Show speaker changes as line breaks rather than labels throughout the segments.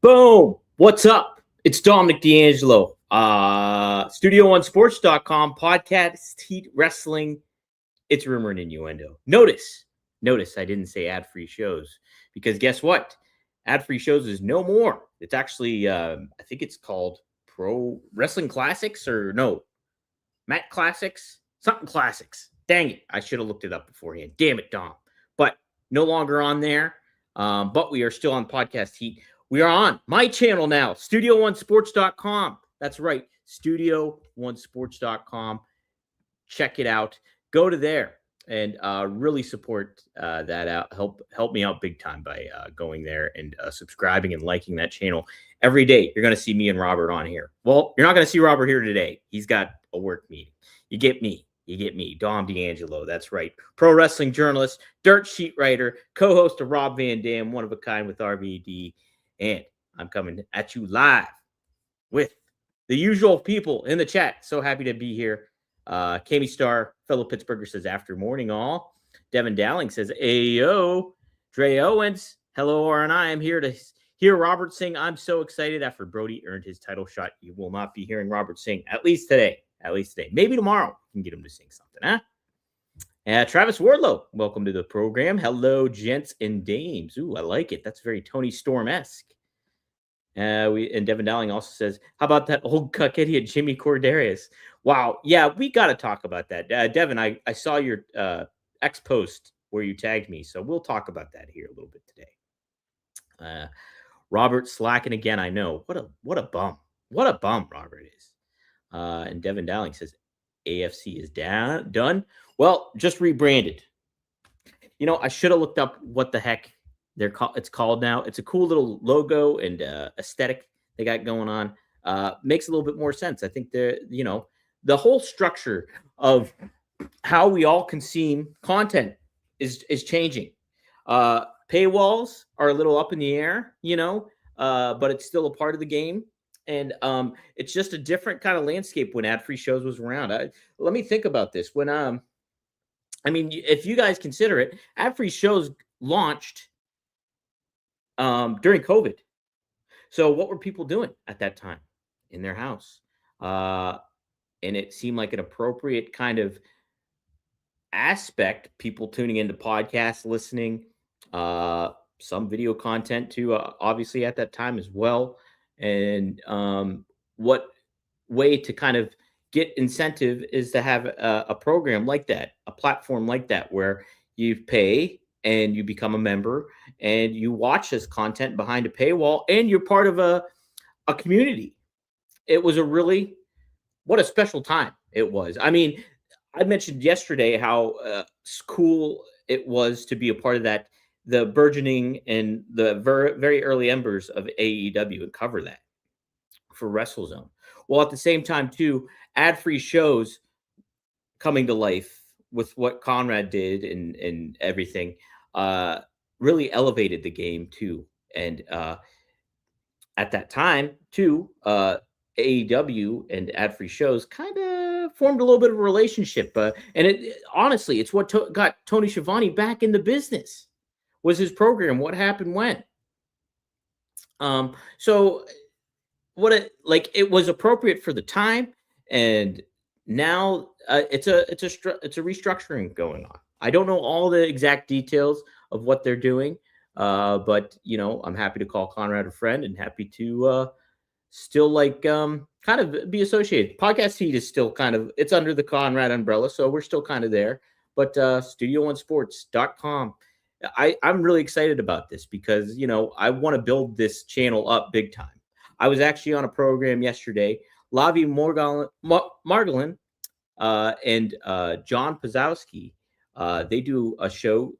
Boom! What's up? It's Dominic D'Angelo. Studio1sports.com, podcast, Heat Wrestling. It's Rumor and Innuendo. Notice I didn't say ad-free shows because guess what? Ad-free shows is no more. It's actually, I think it's called Pro Wrestling Classics or no, Matt Classics, something Classics. Dang it. I should have looked it up beforehand. Damn it, Dom. But no longer on there. But we are still on Podcast Heat. We are on my channel now, studio1sports.com. That's right, studio1sports.com. Check it out. Go to there and really support that out. Help me out big time by going there and subscribing and liking that channel. Every day, you're going to see me and Robert on here. Well, you're not going to see Robert here today. He's got a work meeting. You get me, Dom D'Angelo. That's right. Pro wrestling journalist, dirt sheet writer, co-host of Rob Van Dam, one of a kind with RVD. And I'm coming at you live with the usual people in the chat. So happy to be here. Kami Star, fellow Pittsburgher, says after morning all. Devin Dowling says, Ayo. Dre Owens, hello, RNI. I'm here to hear Robert sing. I'm so excited after Brody earned his title shot. You will not be hearing Robert sing, at least today. Maybe tomorrow we can get him to sing something, huh? Travis Wardlow, welcome to the program. Hello, gents and dames. Ooh, I like it. That's very Tony Storm-esque. And Devin Dowling also says, how about that old cuck idiot Jimmy Cordarius? Wow. Yeah, we got to talk about that. Devin, I saw your X post where you tagged me, so we'll talk about that here a little bit today. Robert slacking again, I know. What a bum. What a bum Robert is. And Devin Dowling says, AFC is done. Well, just rebranded. You know, I should have looked up what the heck it's called now. It's a cool little logo and aesthetic they got going on. Makes a little bit more sense. I think the whole structure of how we all consume content is changing. Paywalls are a little up in the air, but it's still a part of the game. And it's just a different kind of landscape when ad-free shows was around. Let me think about this. When if you guys consider it, ad-free shows launched during COVID. So what were people doing at that time? In their house. And it seemed like an appropriate kind of aspect. People tuning into podcasts, listening, some video content too, obviously at that time as well. And what way to kind of get incentive is to have a program like that, a platform like that, where you pay and you become a member and you watch this content behind a paywall and you're part of a community. It was what a special time it was. I mean, I mentioned yesterday how cool it was to be a part of that, the burgeoning and the very early embers of AEW, and cover that for WrestleZone. Well, at the same time, too, ad-free shows coming to life with what Conrad did and everything really elevated the game, too. And at that time, too, AEW and ad-free shows kind of formed a little bit of a relationship. And honestly, it's what got Tony Schiavone back in the business, was his program, What Happened When. So it was appropriate for the time, and now it's a restructuring going on. I don't know all the exact details of what they're doing, but I'm happy to call Conrad a friend and happy to still kind of be associated. Podcast Heat is still it's under the Conrad umbrella, so we're still kind of there. But studio1sports.com. I'm really excited about this because, I want to build this channel up big time. I was actually on a program yesterday. Lavi Margolin and John Pazowski, they do a show.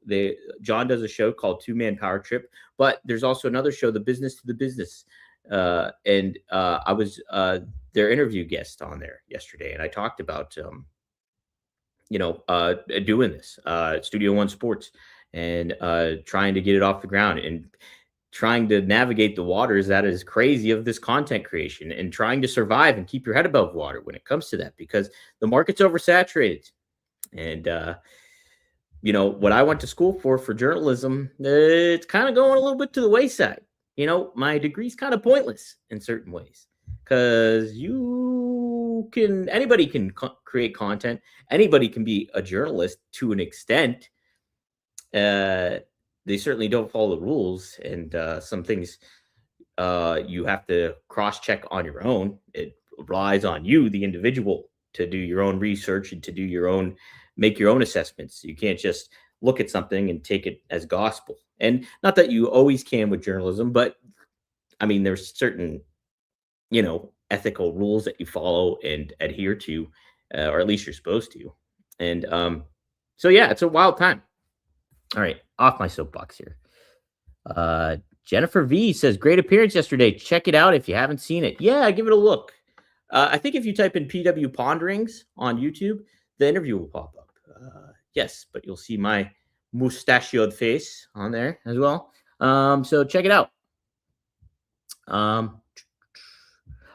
John does a show called Two Man Power Trip, but there's also another show, The Business to the Business. And I was their interview guest on there yesterday, and I talked about doing this Studio One Sports and trying to get it off the ground and trying to navigate the waters that is crazy of this content creation and trying to survive and keep your head above water when it comes to that, because the market's oversaturated. And what I went to school for journalism, it's kind of going a little bit to the wayside. my degree's kind of pointless in certain ways because anybody can create content, anybody can be a journalist to an extent. uh they certainly don't follow the rules, and some things you have to cross check on your own. It relies on you, the individual, to do your own research and to do your own make your own assessments. You can't just look at something and take it as gospel. And not that you always can with journalism, but I mean, there's certain, ethical rules that you follow and adhere to, or at least you're supposed to. And so yeah, it's a wild time. All right, off my soapbox here. Uh, Jennifer V says, great appearance yesterday. Check it out if you haven't seen it. Yeah, give it a look. I think if you type in PW Ponderings on YouTube, the interview will pop up. Yes, but you'll see my mustachioed face on there as well. So check it out.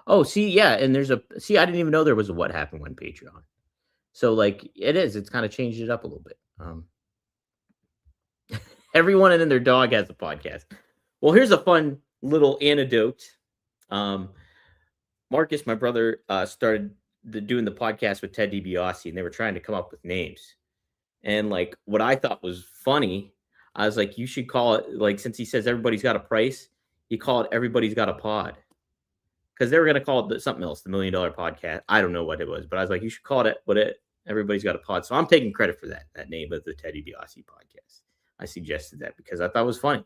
Oh, see, yeah, and I didn't even know there was a What Happened When Patreon. So like it's kind of changed it up a little bit. Everyone and their dog has a podcast. Well, here's a fun little anecdote. Marcus, my brother, started doing the podcast with Ted DiBiase, and they were trying to come up with names. And like what I thought was funny, I was like, you should call it, like, since he says everybody's got a price, you call it Everybody's Got a Pod. Because they were going to call it something else, the $1 Million Podcast. I don't know what it was, but I was like, you should call it Everybody's Got a Pod. So I'm taking credit for that name of the Ted DiBiase podcast. I suggested that because I thought it was funny.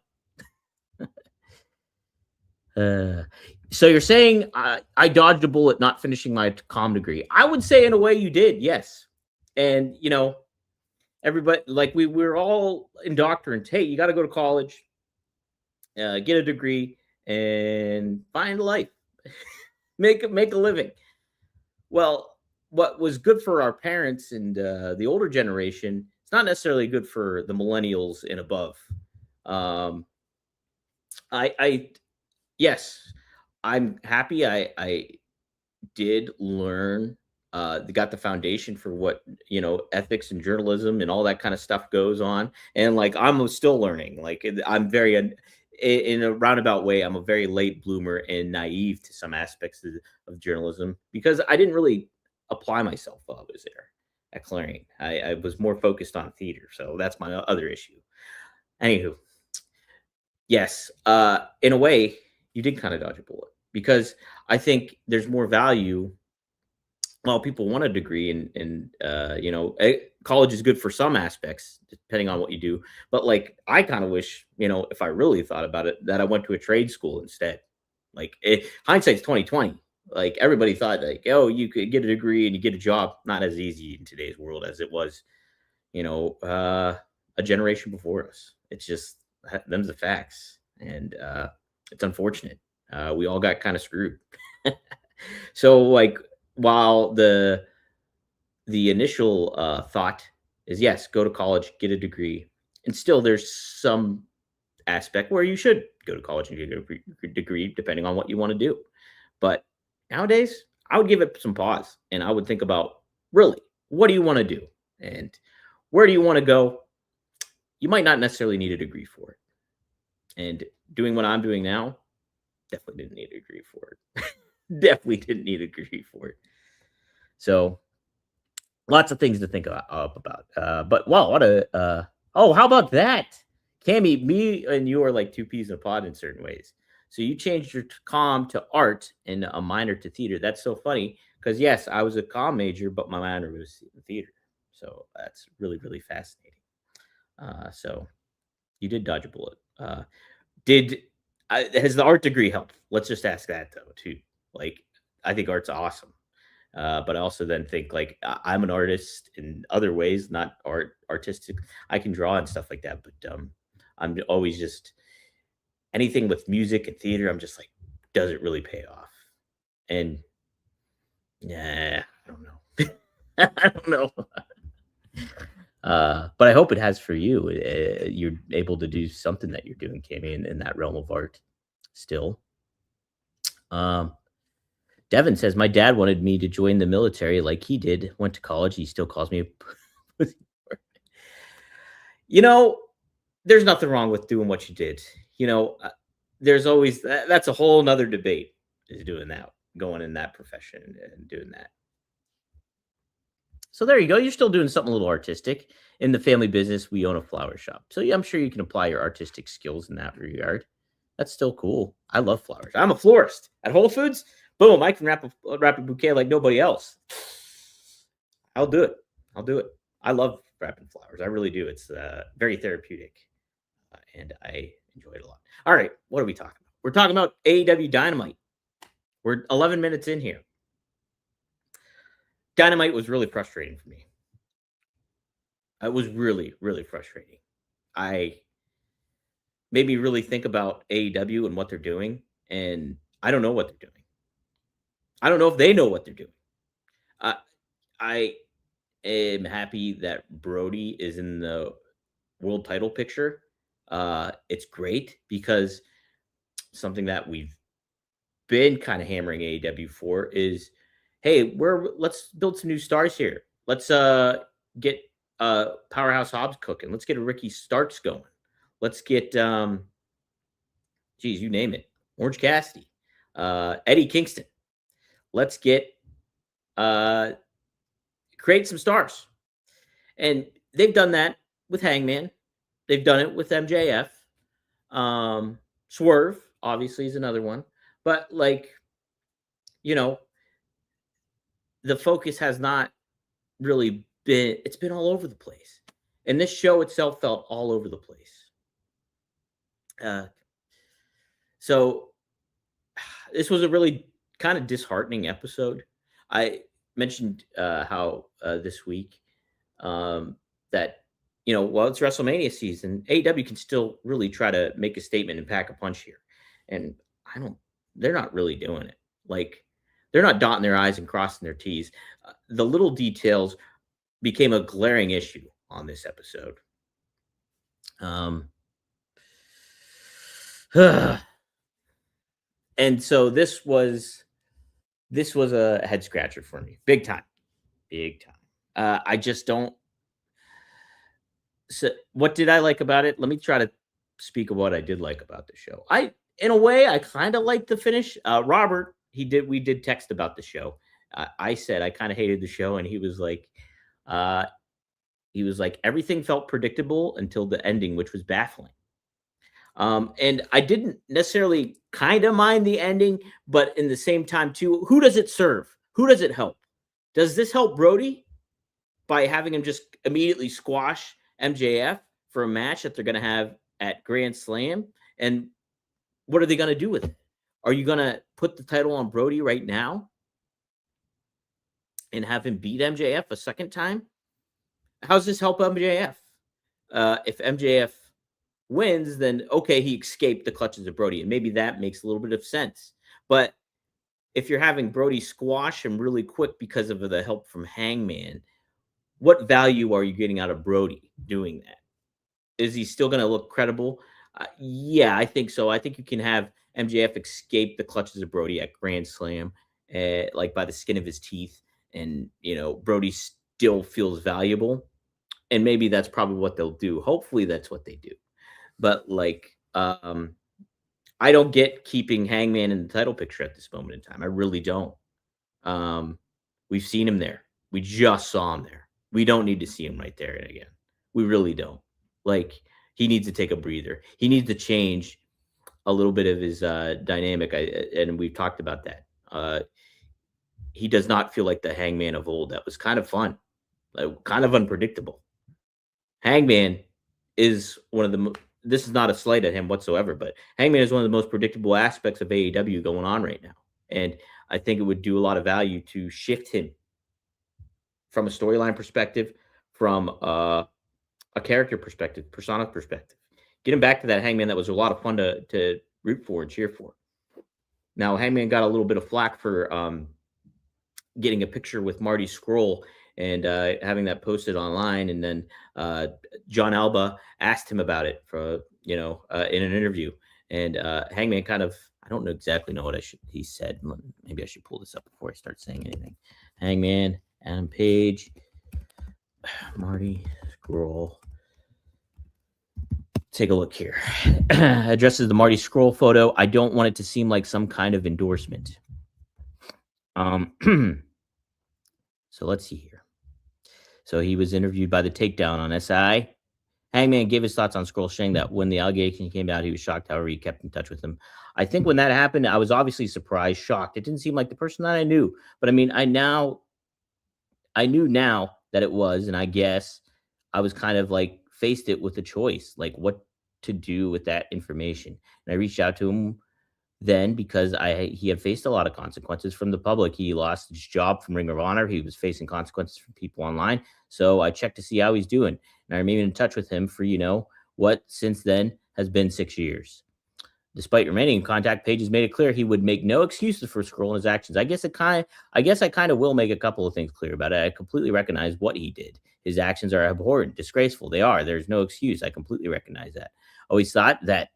So you're saying I dodged a bullet not finishing my comm degree. I would say in a way you did, yes. And, everybody, like we're all indoctrinated. Hey, you got to go to college, get a degree, and find a life. make a living. Well, what was good for our parents and the older generation, it's not necessarily good for the millennials and above. Yes, I'm happy I did learn, got the foundation for what, ethics and journalism and all that kind of stuff goes on. And like, I'm still learning. Like I'm very, in a roundabout way, I'm a very late bloomer and naive to some aspects of journalism because I didn't really apply myself while I was there at Clarion. I was more focused on theater. So that's my other issue. Anywho, yes, in a way, you did kind of dodge a bullet because I think there's more value. Well, people want a degree, and college is good for some aspects, depending on what you do. But like, I kind of wish, if I really thought about it, that I went to a trade school instead. Like, hindsight's 2020. Like everybody thought, like, oh, you could get a degree and you get a job. Not as easy in today's world as it was, a generation before us. It's just them's the facts, and it's unfortunate. We all got kind of screwed. So like, while the initial thought is yes, go to college, get a degree, and still there's some aspect where you should go to college and get a degree depending on what you want to do. But nowadays, I would give it some pause and I would think about, really, what do you want to do and where do you want to go? You might not necessarily need a degree for it. And doing what I'm doing now, definitely didn't need a degree for it. Definitely didn't need a degree for it. So lots of things to think about. But wow, how about that? Cammy, me and you are like two peas in a pod in certain ways. So you changed your comm to art and a minor to theater. That's so funny because yes, I was a comm major, but my minor was theater. So that's really, really fascinating. So you did dodge a bullet. Has the art degree helped? Let's just ask that though too. Like, I think art's awesome. But I also then think like I'm an artist in other ways, not artistic. I can draw and stuff like that, but I'm always just anything with music and theater. I'm just like, does it really pay off? And yeah, I don't know. I don't know. But I hope it has for you. You're able to do something that you're doing, Cammy, in that realm of art still. Devin says, my dad wanted me to join the military like he did. Went to college. He still calls me a pussy. There's nothing wrong with doing what you did. there's always that's a whole nother debate is doing that, going in that profession and doing that. So there you go. You're still doing something a little artistic. In the family business, we own a flower shop. So yeah, I'm sure you can apply your artistic skills in that regard. That's still cool. I love flowers. I'm a florist at Whole Foods. Boom, I can wrap a bouquet like nobody else. I'll do it. I'll do it. I love wrapping flowers. I really do. It's very therapeutic, and I enjoy it a lot. All right, what are we talking about? We're talking about AEW Dynamite. We're 11 minutes in here. Dynamite was really frustrating for me. It was really, really frustrating. I made me really think about AEW and what they're doing, and I don't know what they're doing. I don't know if they know what they're doing. Uh, I am happy that Brody is in the world title picture. It's great because something that we've been kind of hammering AEW for is, hey, let's build some new stars here. Let's get Powerhouse Hobbs cooking. Let's get a Ricky Starks going. Let's get geez, you name it. Orange Cassidy, Eddie Kingston. Let's get create some stars. And they've done that with Hangman. They've done it with MJF. Swerve, obviously, is another one. But like, you know, the focus has not really been, it's been all over the place. And this show itself felt all over the place. So this was a really kind of disheartening episode. I mentioned how this week that, while it's WrestleMania season, AEW can still really try to make a statement and pack a punch here. And they're not really doing it. Like, they're not dotting their I's and crossing their T's. The little details became a glaring issue on this episode. And so this was a head scratcher for me, big time. I just don't. So what did I like about it? Let me try to speak of what I did like about the show. In a way, I kind of liked the finish. Robert, we did text about the show. I said I kind of hated the show, and he was like, everything felt predictable until the ending, which was baffling. And I didn't necessarily kind of mind the ending, but in the same time, too, who does it serve? Who does it help? Does this help Brody by having him just immediately squash MJF for a match that they're going to have at Grand Slam? And what are they going to do with it? Are you going to put the title on Brody right now and have him beat MJF a second time? How's this help MJF? If MJF wins, then okay, he escaped the clutches of Brody, and maybe that makes a little bit of sense. But if you're having Brody squash him really quick because of the help from Hangman, what value are you getting out of Brody doing that? Is he still going to look credible? Yeah, I think so. I think you can have MJF escape the clutches of Brody at Grand Slam, like by the skin of his teeth, and Brody still feels valuable, and maybe that's probably what they'll do. Hopefully, that's what they do. But I don't get keeping Hangman in the title picture at this moment in time. I really don't. We've seen him there. We just saw him there. We don't need to see him right there again. We really don't. Like, he needs to take a breather. He needs to change a little bit of his dynamic. And we've talked about that. He does not feel like the Hangman of old. That was kind of fun, kind of unpredictable. Hangman is one of the. This is not a slight at him whatsoever, but Hangman is one of the most predictable aspects of AEW going on right now. And I think it would do a lot of value to shift him from a storyline perspective, from a character perspective, persona perspective. Get him back to that Hangman that was a lot of fun to root for and cheer for. Now, Hangman got a little bit of flack for getting a picture with Marty Scurll and having that posted online. And then John Alba asked him about it for, in an interview. And Hangman kind of, I don't exactly know what he said. Maybe I should pull this up before I start saying anything. Hangman, Adam Page, Marty Scurll. Take a look here. Addresses the Marty Scroll photo. I don't want it to seem like some kind of endorsement. Um, so let's see here. So he was interviewed by the Takedown on SI. Hangman gave his thoughts on Scroll, saying that when the allegation came out, he was shocked. However, he kept in touch with him. I think when that happened, I was obviously surprised, shocked. It didn't seem like the person that I knew, but I mean, I knew now that it was, and I guess I was kind of like faced it with a choice, like what to do with that information. And I reached out to him then because he had faced a lot of consequences from the public. He lost his job from Ring of Honor. He was facing consequences from people online. So I checked to see how he's doing. And I remained in touch with him for, what since then has been 6 years. Despite remaining in contact, Page has made it clear he would make no excuses for Scroll and his actions. I guess I kind of will make a couple of things clear about it. I completely recognize what he did. His actions are abhorrent, disgraceful. They are. There's no excuse. I completely recognize that. Always thought that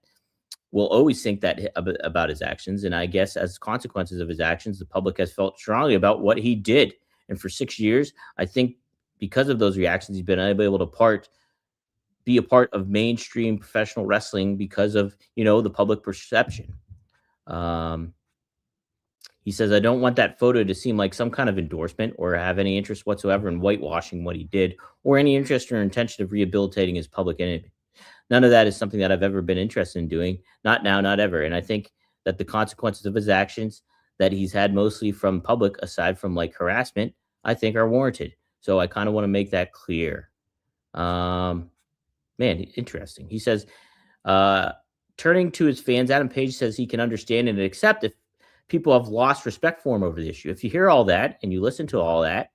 we'll always think that about his actions, and I guess as consequences of his actions, the public has felt strongly about what he did. And for 6 years, I think because of those reactions, he's been unable to be a part of mainstream professional wrestling because of the public perception. Um, he says, I don't want that photo to seem like some kind of endorsement or have any interest whatsoever in whitewashing what he did or any interest or intention of rehabilitating his public image. None of that is something that I've ever been interested in doing. Not now, not ever. And I think that the consequences of his actions that he's had mostly from public, aside from like harassment, I think are warranted. So I kind of want to make that clear. Um, Man, interesting. He says, uh, turning to his fans, Adam Page says he can understand and accept if people have lost respect for him over the issue. If you hear all that and you listen to all that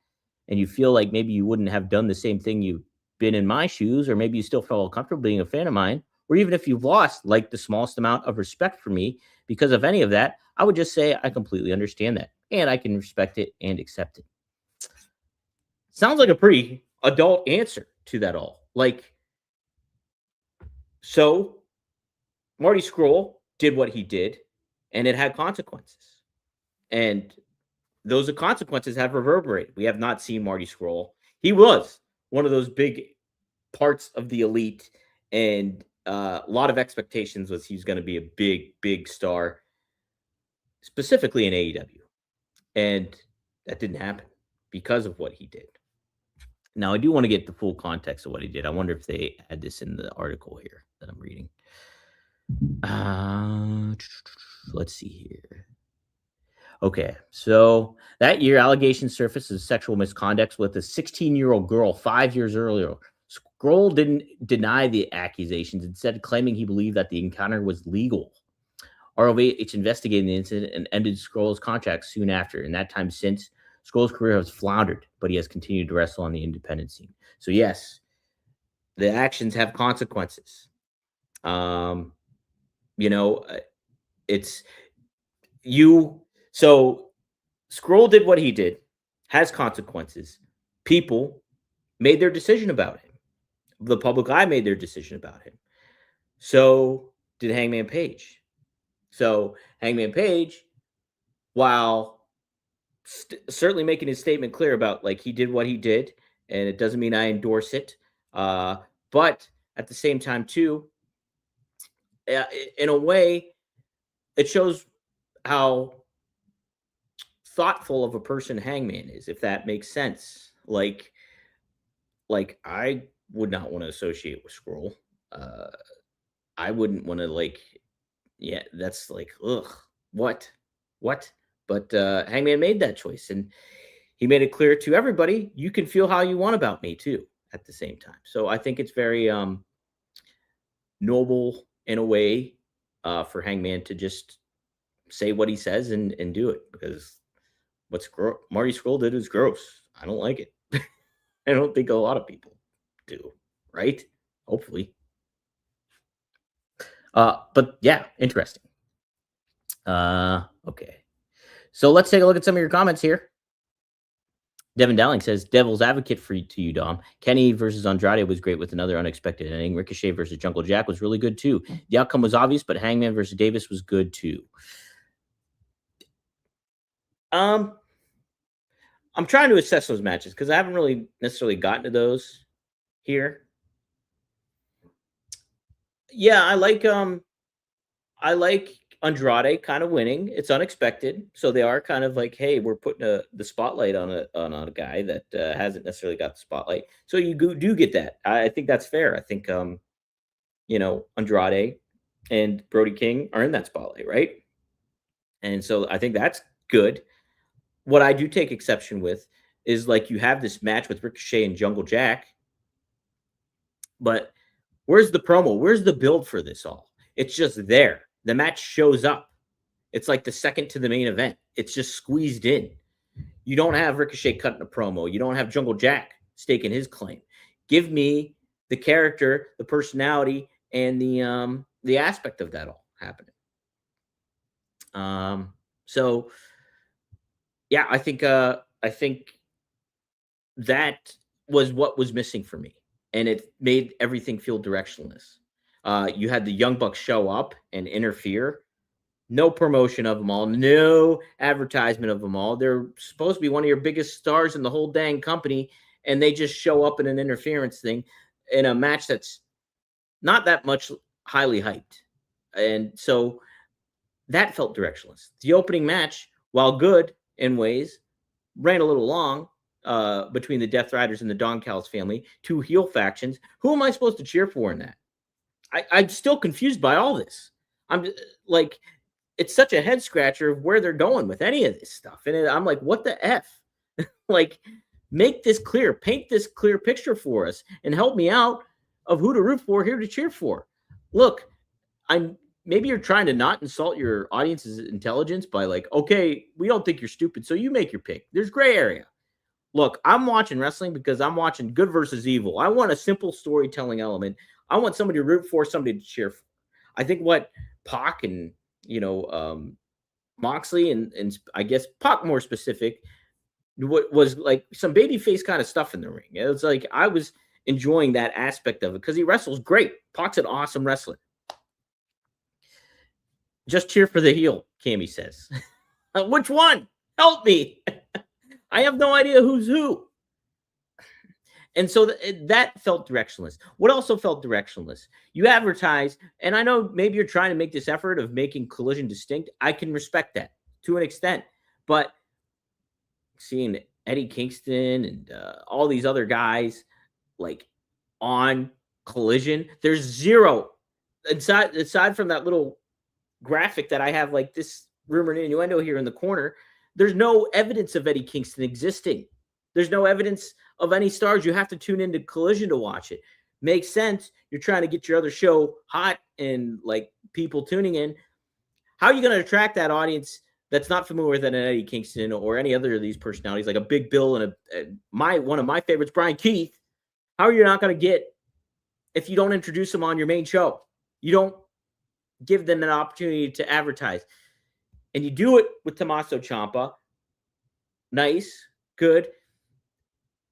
and you feel like maybe you wouldn't have done the same thing you've been in my shoes, or maybe you still felt comfortable being a fan of mine, or even if you've lost like the smallest amount of respect for me because of any of that, I would just say I completely understand that and I can respect it and accept it. Sounds like a pretty adult answer to that all. Like, so Marty Scroll did what he did, and it had consequences. And those consequences have reverberated. We have not seen Marty Scroll. He was one of those big parts of the elite, and a lot of expectations was he's going to be a big, big star, specifically in AEW. And that didn't happen because of what he did. Now, I do want to get the full context of what he did. I wonder if they had this in the article here that I'm reading. Let's see here. Okay, so that year, allegations surfaced of sexual misconduct with a 16-year-old girl 5 years earlier. Scroll didn't deny the accusations, instead claiming he believed that the encounter was legal. ROH investigated the incident and ended Scroll's contract soon after. In that time since, Scroll's career has floundered, but he has continued to wrestle on the independent scene. So yes, the actions have consequences. You know, it's you. So Scroll did what he did, has consequences. People made their decision about him. The public eye made their decision about him. So did Hangman Page. So Hangman Page, while certainly making his statement clear about like he did what he did, and it doesn't mean I endorse it, but at the same time too, in a way, it shows how thoughtful of a person Hangman is, if that makes sense. Like I would not want to associate with Scroll. Uh, I wouldn't want to yeah, that's like, ugh, what, what? But Hangman made that choice, and he made it clear to everybody, you can feel how you want about me too. At the same time, so I think it's very noble in a way for Hangman to just say what he says and do it, because Marty Scroll did is gross. I don't like it. I don't think a lot of people do, right? Hopefully. But yeah, interesting. Okay. So let's take a look at some of your comments here. Devin Dowling says, Devil's advocate to you, Dom. Kenny versus Andrade was great with another unexpected ending. Ricochet versus Jungle Jack was really good too. The outcome was obvious, but Hangman versus Davis was good too. I'm trying to assess those matches because I haven't really necessarily gotten to those here. Yeah, I like Andrade kind of winning. It's unexpected, so they are kind of like, hey, we're putting the spotlight on a guy that hasn't necessarily got the spotlight. So you do get that. I think that's fair. I think Andrade and Brody King are in that spotlight, right? And so I think that's good. What I do take exception with is like you have this match with Ricochet and Jungle Jack, but where's the promo? Where's the build for this all? It's just there. The match shows up. It's like the second to the main event. It's just squeezed in. You don't have Ricochet cutting a promo. You don't have Jungle Jack staking his claim. Give me the character, the personality, and the aspect of that all happening. So yeah, I think that was what was missing for me, and it made everything feel directionless. You had the Young Bucks show up and interfere. No promotion of them all, no advertisement of them all. They're supposed to be one of your biggest stars in the whole dang company, and they just show up in an interference thing in a match that's not that much highly hyped. And so that felt directionless. The opening match, while good in ways, ran a little long between the Death Riders and the Don Callis family, two heel factions. Who am I supposed to cheer for in that? I'm still confused by all this. I'm like, it's such a head scratcher of where they're going with any of this stuff. And I'm like, what the F? Like, make this clear, paint this clear picture for us, and help me out of who to root for, here to cheer for. Look, I'm maybe you're trying to not insult your audience's intelligence by like, okay, we don't think you're stupid, so you make your pick. There's gray area. Look, I'm watching wrestling because I'm watching good versus evil. I want a simple storytelling element. I want somebody to root for, somebody to cheer for. I think what Pac and Moxley and I guess Pac more specific was like some babyface kind of stuff in the ring. It was like I was enjoying that aspect of it because he wrestles great. Pac's an awesome wrestler. Just cheer for the heel, Cammy says. Which one? Help me. I have no idea who's who. And so that felt directionless. What also felt directionless? You advertise, and I know maybe you're trying to make this effort of making Collision distinct. I can respect that to an extent. But seeing Eddie Kingston and all these other guys like on Collision, there's zero aside from that little graphic that I have, like this rumor and innuendo here in the corner. There's no evidence of Eddie Kingston existing. There's no evidence of any stars. You have to tune into Collision to watch it. Makes sense. You're trying to get your other show hot and like people tuning in. How are you going to attract that audience that's not familiar with an Eddie Kingston or any other of these personalities, like a Big Bill and one of my favorites, Brian Keith? How are you not going to get if you don't introduce them on your main show? You don't give them an opportunity to advertise. And you do it with Tommaso Ciampa. Nice, good.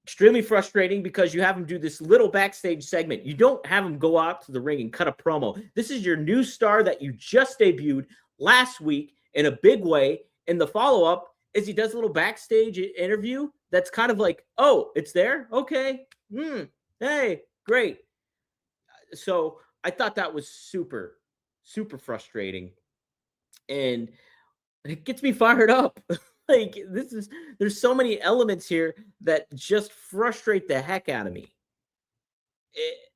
Extremely frustrating because you have him do this little backstage segment. You don't have him go out to the ring and cut a promo. This is your new star that you just debuted last week in a big way. And the follow-up is he does a little backstage interview that's kind of like, oh, it's there? Okay. Hey, great. So I thought that was super, super frustrating. And it gets me fired up. Like there's so many elements here that just frustrate the heck out of me.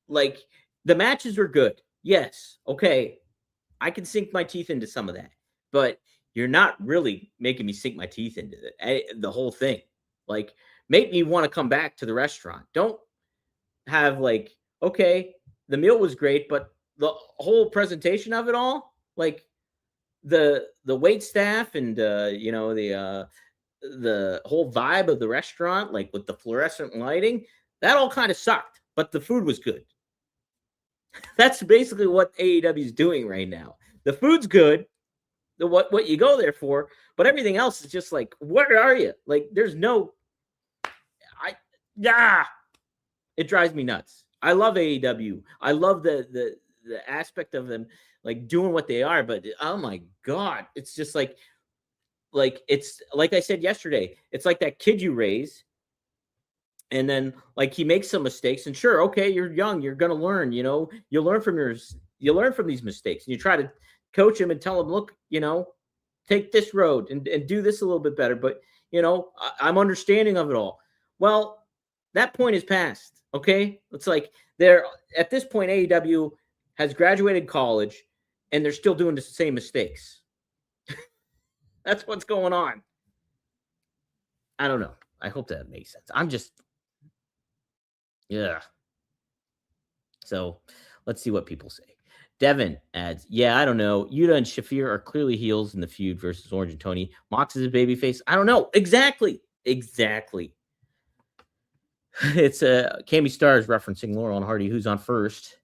Like the matches were good. Yes. Okay. I can sink my teeth into some of that, but you're not really making me sink my teeth into the whole thing. Like make me want to come back to the restaurant. Don't have like, okay, the meal was great, but the whole presentation of it all, like the wait staff and the whole vibe of the restaurant, like with the fluorescent lighting, that all kind of sucked, but the food was good. That's basically what AEW is doing right now. The food's good, what you go there for, but everything else is just like, where are you? Like there's no it drives me nuts. I love AEW. I love the aspect of them like doing what they are, but oh my god, it's just like it's like I said yesterday, it's like that kid you raise and then like he makes some mistakes and sure, okay, you're young, you're gonna learn, you'll learn from You learn from these mistakes, and you try to coach him and tell him, look, take this road and do this a little bit better. But I'm understanding of it all. Well, that point is past. Okay, it's like they're at this point. AEW has graduated college, and they're still doing the same mistakes. That's what's going on. I don't know. I hope that makes sense. Yeah. So let's see what people say. Devin adds, yeah, I don't know. Yuta and Shafir are clearly heels in the feud versus Orange and Tony. Mox is a babyface. I don't know. Exactly. It's Cammy Stars referencing Laurel and Hardy, who's on first.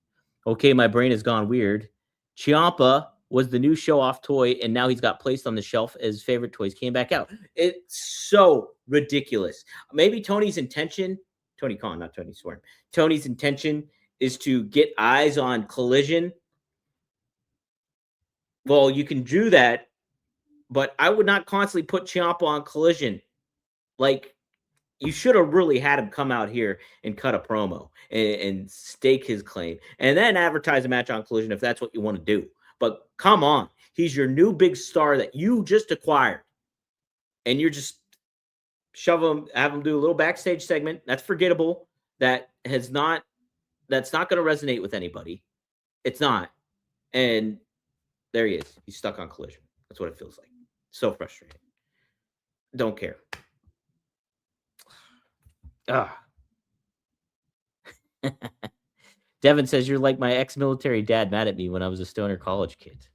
Okay, my brain has gone weird. Ciampa was the new show-off toy, and now he's got placed on the shelf as favorite toys came back out. It's so ridiculous. Maybe Tony's intention, Tony Khan, not Tony Storm. Tony's intention is to get eyes on Collision. Well, you can do that, but I would not constantly put Ciampa on Collision. Like, you should have really had him come out here and cut a promo and stake his claim and then advertise a match on Collision if that's what you want to do. But come on, he's your new big star that you just acquired. And you're just have him do a little backstage segment. That's forgettable. That's not going to resonate with anybody. It's not. And there he is. He's stuck on Collision. That's what it feels like. So frustrating. Don't care. Devin says, you're like my ex-military dad mad at me when I was a stoner college kid.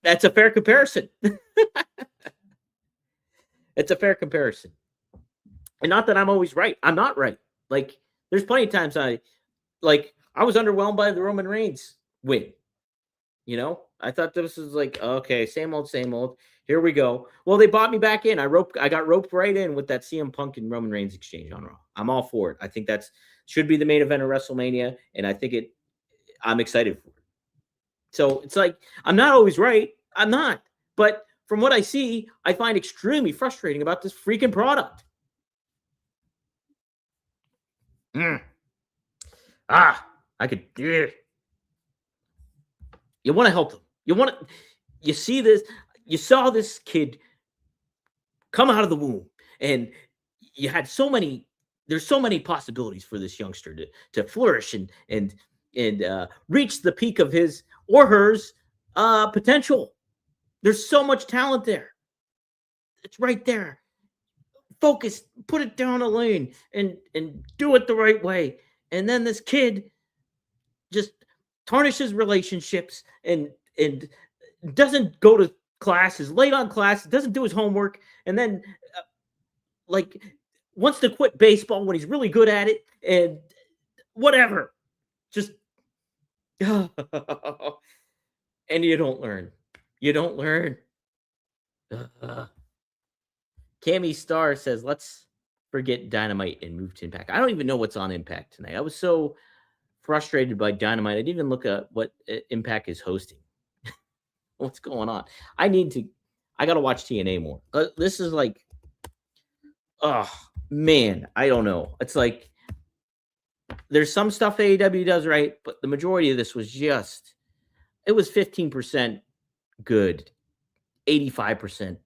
That's a fair comparison. It's a fair comparison. And not that I'm always right. I'm not right. Like, there's plenty of times I was underwhelmed by the Roman Reigns win. I thought this was like, okay, same old. Here we go. Well, they bought me back in. I got roped right in with that CM Punk and Roman Reigns exchange on Raw. I'm all for it. I think that should be the main event of WrestleMania, and I think I'm excited for it. So it's like, I'm not always right. I'm not. But from what I see, I find extremely frustrating about this freaking product. I could. You want to help them. You see this. You saw this kid come out of the womb, and you had there's so many possibilities for this youngster to flourish and reach the peak of his or hers potential. There's so much talent there. It's right there. Focus, put it down a lane and do it the right way. And then this kid just tarnishes relationships and doesn't go to class, is late on class, doesn't do his homework, and then wants to quit baseball when he's really good at it, and whatever. Just and you don't learn. Cammy Star says, let's forget Dynamite and move to Impact. I don't even know what's on Impact tonight. I was so frustrated by Dynamite. I didn't even look at what Impact is hosting. What's going on? I got to watch TNA more. This is like, oh man, I don't know. It's like, there's some stuff AEW does right, but the majority of this was it was 15% good, 85%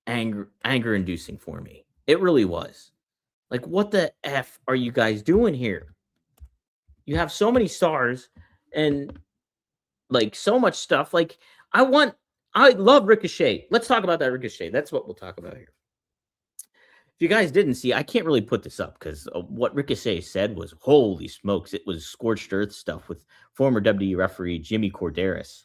anger inducing for me. It really was. Like, what the F are you guys doing here? You have so many stars and like so much stuff. Like, I love Ricochet. Let's talk about that Ricochet. That's what we'll talk about here. If you guys didn't see, I can't really put this up because what Ricochet said was, holy smokes, it was scorched earth stuff with former WWE referee Jimmy Corderas.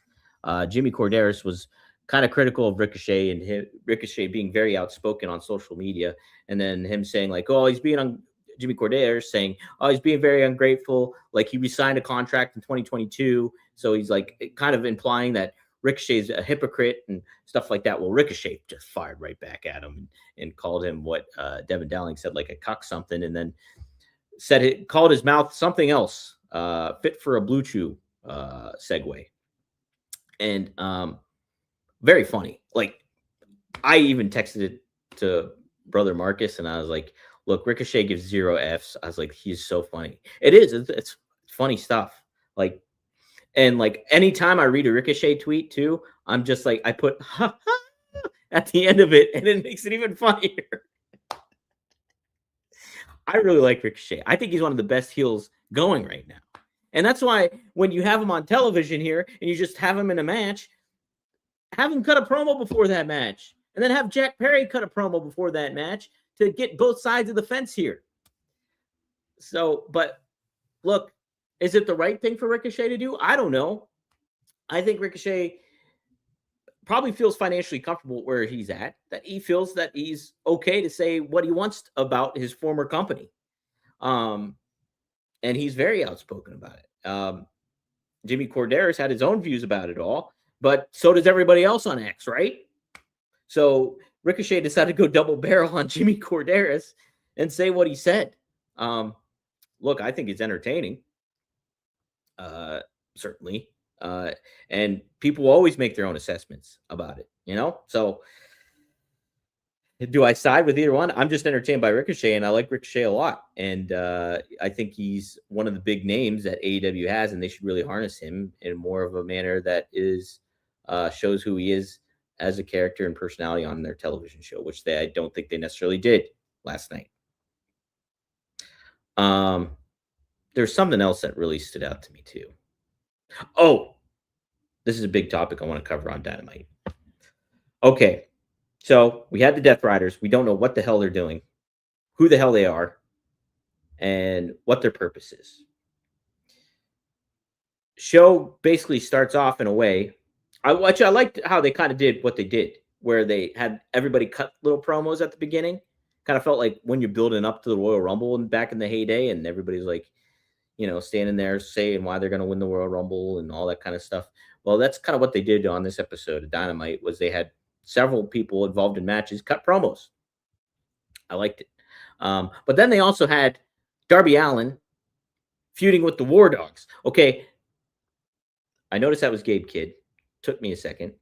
Jimmy Corderas was kind of critical of Ricochet and Ricochet being very outspoken on social media. And then him saying like, oh, Jimmy Corderas saying, oh, he's being very ungrateful. Like, he resigned a contract in 2022. So he's like kind of implying that Ricochet's a hypocrite and stuff like that. Well, Ricochet just fired right back at him and called him what Devin Dowling said, like a cuck something, and then called his mouth something else, fit for a Blue Chew segue. And very funny. Like, I even texted it to brother Marcus, and I was like, look, Ricochet gives 0 Fs. I was like, he's so funny. It is. It's funny stuff. Like, and like anytime I read a Ricochet tweet too, I'm just like, I put ha ha at the end of it, and it makes it even funnier. I really like Ricochet. I think he's one of the best heels going right now. And that's why when you have him on television here and you just have him in a match, have him cut a promo before that match. And then have Jack Perry cut a promo before that match to get both sides of the fence here. So, but look, is it the right thing for Ricochet to do? I don't know. I think Ricochet probably feels financially comfortable where he's at, that he feels that he's okay to say what he wants about his former company. And he's very outspoken about it. Jimmy Corderas had his own views about it all, but so does everybody else on X, right? So Ricochet decided to go double barrel on Jimmy Corderas and say what he said. Look, I think it's entertaining. Certainly. And people always make their own assessments about it, you know? So do I side with either one? I'm just entertained by Ricochet, and I like Ricochet a lot. And I think he's one of the big names that AEW has, and they should really harness him in more of a manner that is shows who he is as a character and personality on their television show, which I don't think they necessarily did last night. There's something else that really stood out to me too. Oh, this is a big topic I want to cover on Dynamite. Okay, so we had the Death Riders. We don't know what the hell they're doing, who the hell they are, and what their purpose is. Show basically starts off in a way. I liked how they kind of did what they did, where they had everybody cut little promos at the beginning. Kind of felt like when you're building up to the Royal Rumble and back in the heyday, and everybody's like, standing there saying why they're going to win the Royal Rumble and all that kind of stuff. Well, that's kind of what they did on this episode of Dynamite. Was they had several people involved in matches cut promos. I liked it. But then they also had Darby Allin feuding with the War Dogs. Okay, I noticed that was Gabe Kidd. Took me a second.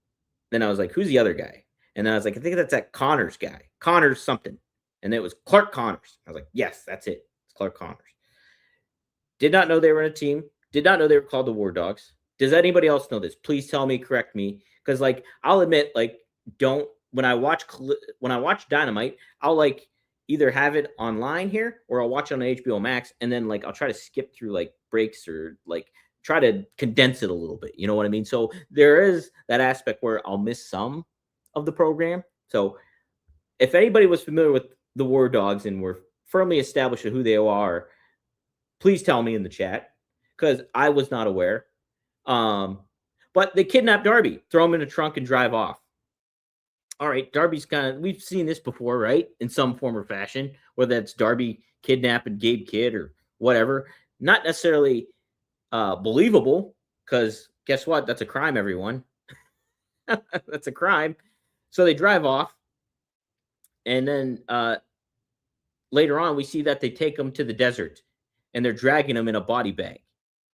Then I was like, who's the other guy? And then I was like, I think that's that Connors guy. Connors something. And it was Clark Connors. I was like, yes, that's it. It's Clark Connors. Did not know they were in a team. Did not know they were called the War Dogs. Does anybody else know this? Please tell me, correct me. Because I'll admit, when I watch Dynamite, I'll either have it online here or I'll watch it on HBO Max, and then I'll try to skip through breaks or try to condense it a little bit. You know what I mean? So there is that aspect where I'll miss some of the program. So if anybody was familiar with the War Dogs and were firmly established who they are, please tell me in the chat, because I was not aware. But they kidnap Darby, throw him in a trunk, and drive off. All right, Darby's we've seen this before, right? In some form or fashion, whether that's Darby kidnapping Gabe Kidd or whatever. Not necessarily believable, because guess what? That's a crime, everyone. That's a crime. So they drive off, and then later on, we see that they take him to the desert, and they're dragging him in a body bag.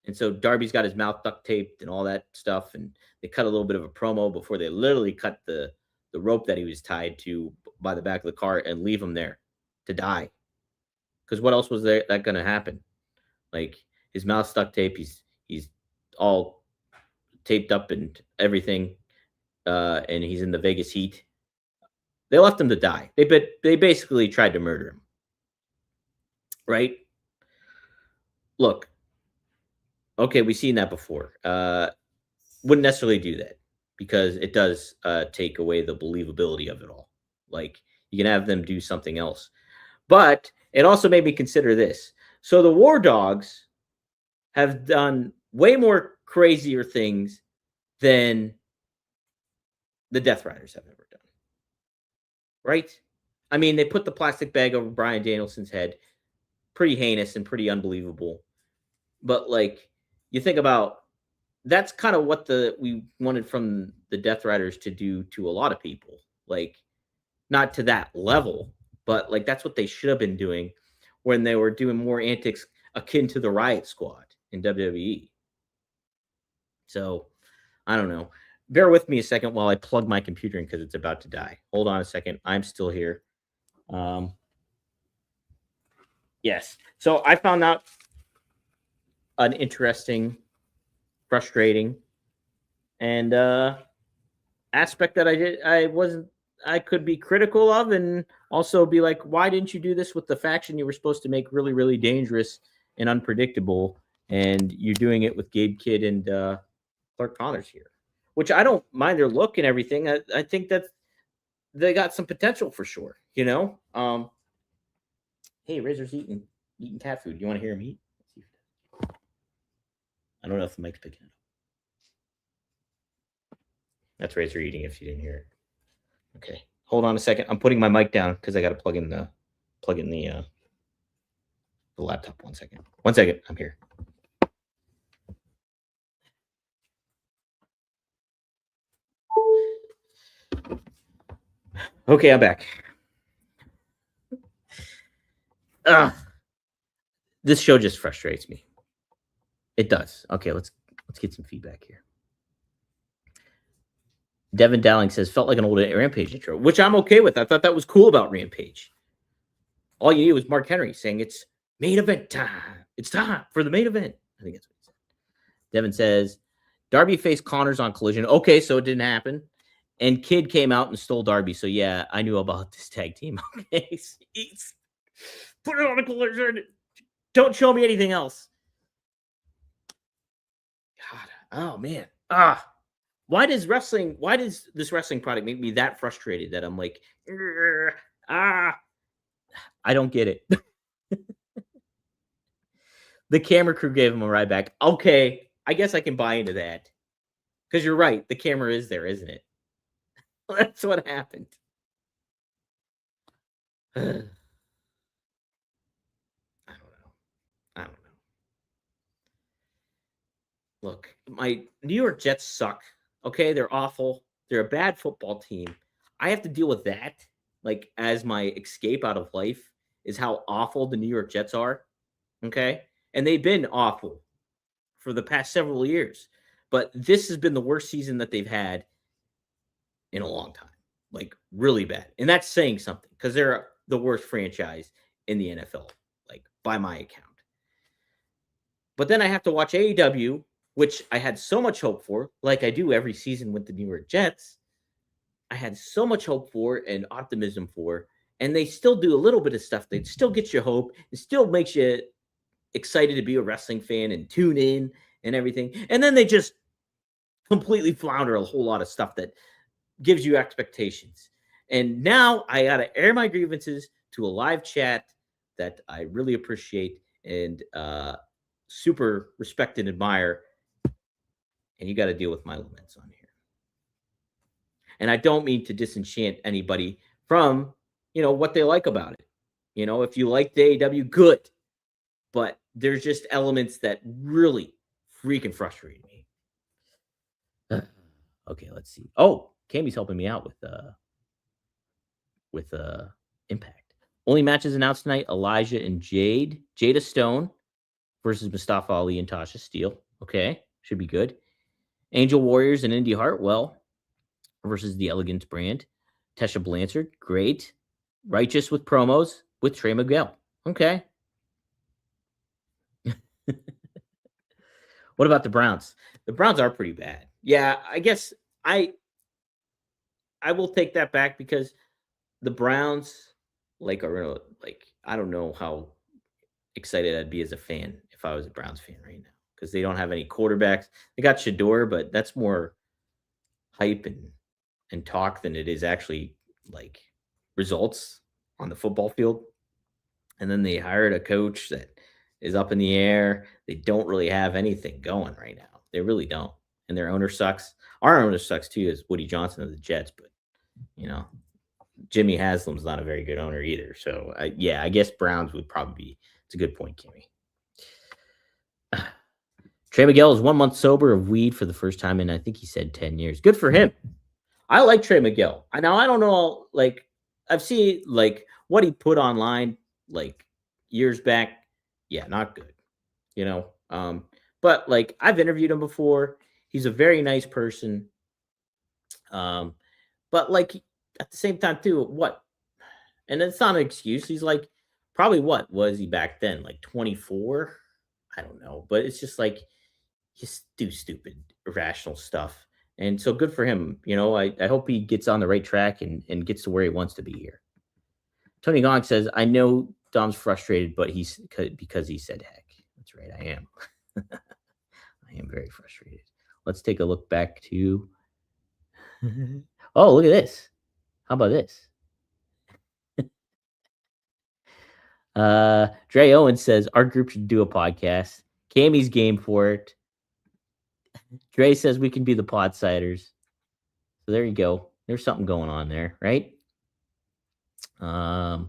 And so Darby's got his mouth duct taped and all that stuff, and they cut a little bit of a promo before they literally cut the rope that he was tied to by the back of the car and leave him there to die. Because what else was that going to happen? His mouth's duct taped, he's all taped up and everything, and he's in the Vegas heat. They left him to die. They basically tried to murder him, right? Look, okay, we've seen that before. Wouldn't necessarily do that because it does take away the believability of it all. You can have them do something else. But it also made me consider this. So the War Dogs have done way more crazier things than the Death Riders have ever done. Right? I mean, they put the plastic bag over Bryan Danielson's head. Pretty heinous and pretty unbelievable. But you think about, that's kind of what we wanted from the Death Riders to do to a lot of people. Not to that level, but that's what they should have been doing when they were doing more antics akin to the Riot Squad in WWE. So I don't know. Bear with me a second while I plug my computer in because it's about to die. Hold on a second. I'm still here. Yes. So I found out an interesting, frustrating, and aspect that I could be critical of, and also be like, why didn't you do this with the faction you were supposed to make really, really dangerous and unpredictable? And you're doing it with Gabe Kidd and Clark Connors here, which I don't mind their look and everything. I think that they got some potential for sure. Hey, Razor's eating cat food. You want to hear him eat? I don't know if the mic's picking it up. That's Razor eating. If you didn't hear it. Okay, hold on a second. I'm putting my mic down because I got to plug in the laptop. 1 second. 1 second. I'm here. Okay, I'm back. This show just frustrates me. It does. Okay, let's get some feedback here. Devin Dowling says, felt like an old Rampage intro, which I'm okay with. I thought that was cool about Rampage. All you need was Mark Henry saying it's main event time. It's time for the main event. I think that's what he said. Devin says, Darby faced Connors on Collision. Okay, so it didn't happen. And Kidd came out and stole Darby. So yeah, I knew about this tag team. Okay, put it on a Collision. Don't show me anything else. God, oh man. Why does this wrestling product make me that frustrated that I'm like, I don't get it. The camera crew gave him a ride back. Okay, I guess I can buy into that. Because you're right, the camera is there, isn't it? That's what happened. I don't know. Look, my New York Jets suck. Okay, they're awful. They're a bad football team. I have to deal with that, like, as my escape out of life, is how awful the New York Jets are. Okay, and they've been awful for the past several years, but this has been the worst season that they've had in a long time, like really bad, and that's saying something because they're the worst franchise in the NFL, like by my account. But then I have to watch AEW, which I had so much hope for, like I do every season with the New York Jets. I had so much hope for and optimism for, and they still do a little bit of stuff. They still get you hope. It still makes you excited to be a wrestling fan and tune in and everything. And then they just completely flounder a whole lot of stuff that gives you expectations. And now I got to air my grievances to a live chat that I really appreciate and super respect and admire. And you got to deal with my laments on here. And I don't mean to disenchant anybody from, what they like about it. If you like the AEW, good. But there's just elements that really freaking frustrate me. Okay, let's see. Oh, Cammy's helping me out with Impact. Only matches announced tonight: Elijah and Jada Stone versus Mustafa Ali and Tasha Steele. Okay, should be good. Angel Warriors and Indy Hartwell versus the Elegance brand. Tesha Blanchard, great. Righteous with promos with Trey Miguel. Okay. What about the Browns? The Browns are pretty bad. Yeah, I guess I will take that back because the Browns are I don't know how excited I'd be as a fan if I was a Browns fan right now because they don't have any quarterbacks. They got Shador, but that's more hype and talk than it is actually like results on the football field. And then they hired a coach that is up in the air. They don't really have anything going right now. They really don't. And their owner sucks. Our owner sucks too, is Woody Johnson of the Jets. But, Jimmy Haslam's not a very good owner either. So, I guess Browns would probably be. It's a good point, Kimmy. Trey Miguel is 1 month sober of weed for the first time in, I think he said 10 years. Good for him. I like Trey Miguel. Now, I don't know, I've seen, what he put online, years back. Yeah, not good, but, I've interviewed him before. He's a very nice person. But, at the same time, too, what? And it's not an excuse. He's, probably what was he back then? 24? I don't know, but it's just like just do stupid, irrational stuff. And so good for him. I hope he gets on the right track and gets to where he wants to be here. Tony Gong says, I know Dom's frustrated, but because he said heck. That's right. I am. I am very frustrated. Let's take a look back to. Oh, look at this. How about this? Dre Owen says our group should do a podcast. Cammy's game for it. Dre says we can be the Podsiders. So there you go. There's something going on there, right? Cammy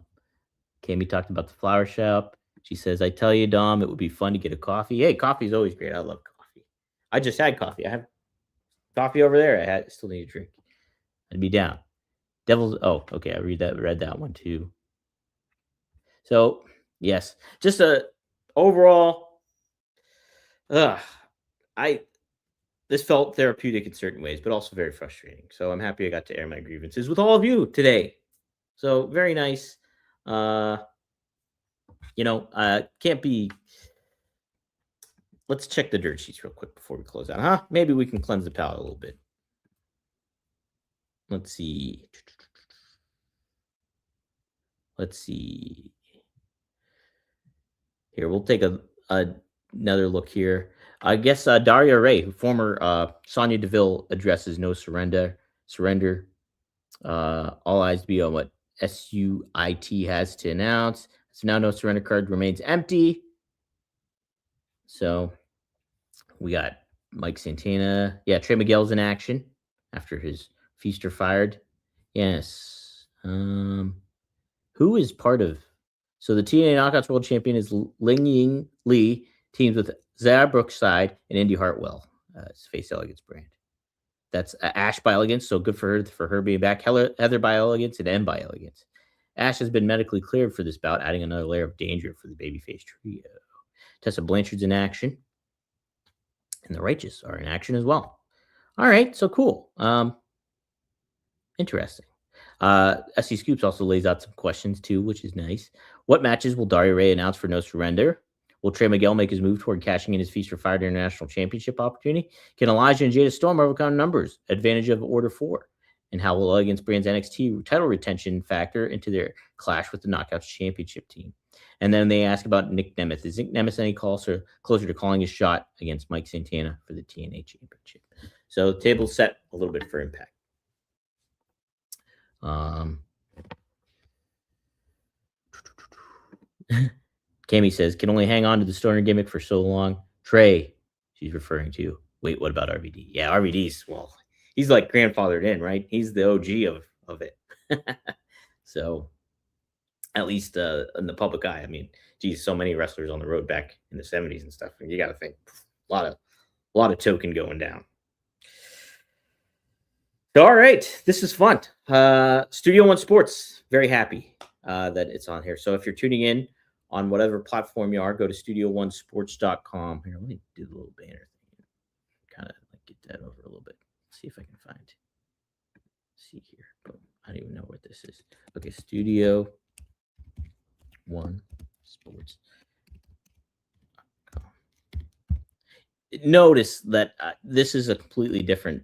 talked about the flower shop. She says, I tell you, Dom, it would be fun to get a coffee. Hey, coffee's always great. I love coffee. I just had coffee. I have coffee over there. I still need a drink. I'd be down. Okay. I read that one too. So yes, just a overall, this felt therapeutic in certain ways, but also very frustrating. So I'm happy I got to air my grievances with all of you today. So very nice. Can't be. Let's check the dirt sheets real quick before we close out, huh? Maybe we can cleanse the palate a little bit. Let's see. Here, we'll take another look here. I guess Daria Ray, former Sonya Deville, addresses no surrender. All eyes be on what SUIT has to announce. So now no surrender card remains empty. So we got Mike Santana. Yeah, Trey Miguel's in action after his feaster fired. Yes. Who is part of? So the TNA Knockouts World Champion is Ling Ying Lee, teams with Zara Brookside and Indy Hartwell. It's Face Elegance brand. That's Ash by Elegance, so good for her being back. Heather by Elegance and M by Elegance. Ash has been medically cleared for this bout, adding another layer of danger for the babyface trio. Tessa Blanchard's in action. And the Righteous are in action as well. All right, so cool. Interesting. SC Scoops also lays out some questions too, which is nice. What matches will Daria Ray announce for No Surrender? Will Trey Miguel make his move toward cashing in his Feast for Fire International Championship opportunity? Can Elijah and Jada Storm overcome numbers, advantage of Order 4? And how will Elegance Brand's NXT title retention factor into their clash with the Knockouts Championship team? And then they ask about Nick Nemeth. Is Nick Nemeth any closer to calling his shot against Mike Santana for the TNA Championship? So table's set a little bit for Impact. Cammy says, can only hang on to the Stoner gimmick for so long. Trey, she's referring to. Wait, what about RVD? Yeah, RVD's, well, he's like grandfathered in, right? He's the OG of it. So at least in the public eye, I mean, geez, so many wrestlers on the road back in the 70s and stuff. And you got to think a lot of token going down. So, all right, this is fun. Studio One Sports, very happy that it's on here. So if you're tuning in on whatever platform you are, go to studio1sports.com. Here, let me do the little banner thing. Kind of like get that over a little bit. See if I can find. See here. Boom. I don't even know what this is. Okay, Studio One Sports. Notice that this is a completely different.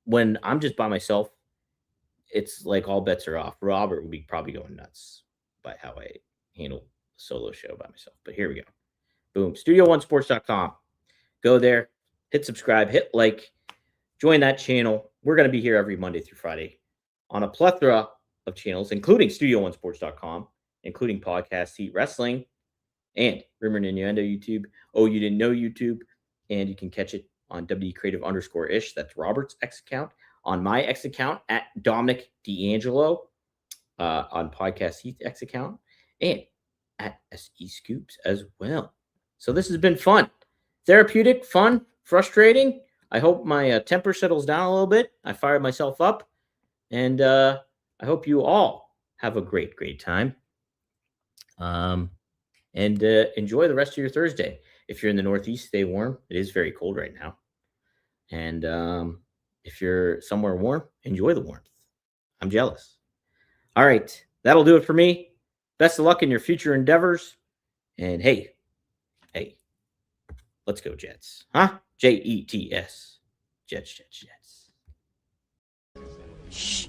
When I'm just by myself, it's like all bets are off. Robert would be probably going nuts by how I handle a solo show by myself. But here we go. Boom. Studio1sports.com. Go there, hit subscribe, hit like, join that channel. We're going to be here every Monday through Friday on a plethora of channels, including Studio1sports.com, including Podcast Heat Wrestling, and Rumor and Innuendo YouTube. Oh, you didn't know YouTube? And you can catch it on WCreative_ish. That's Robert's X account. On my X account at Dominic D'Angelo. On Podcast Heat X account. And at SE Scoops as well. So this has been fun. Therapeutic, fun, frustrating. I hope my temper settles down a little bit. I fired myself up. And I hope you all have a great, great time. And enjoy the rest of your Thursday. If you're in the Northeast, stay warm. It is very cold right now. And if you're somewhere warm, enjoy the warmth. I'm jealous. All right. That'll do it for me. Best of luck in your future endeavors. And hey, Let's go Jets. Huh? Jets. Jets, Jets, Jets.
Shh.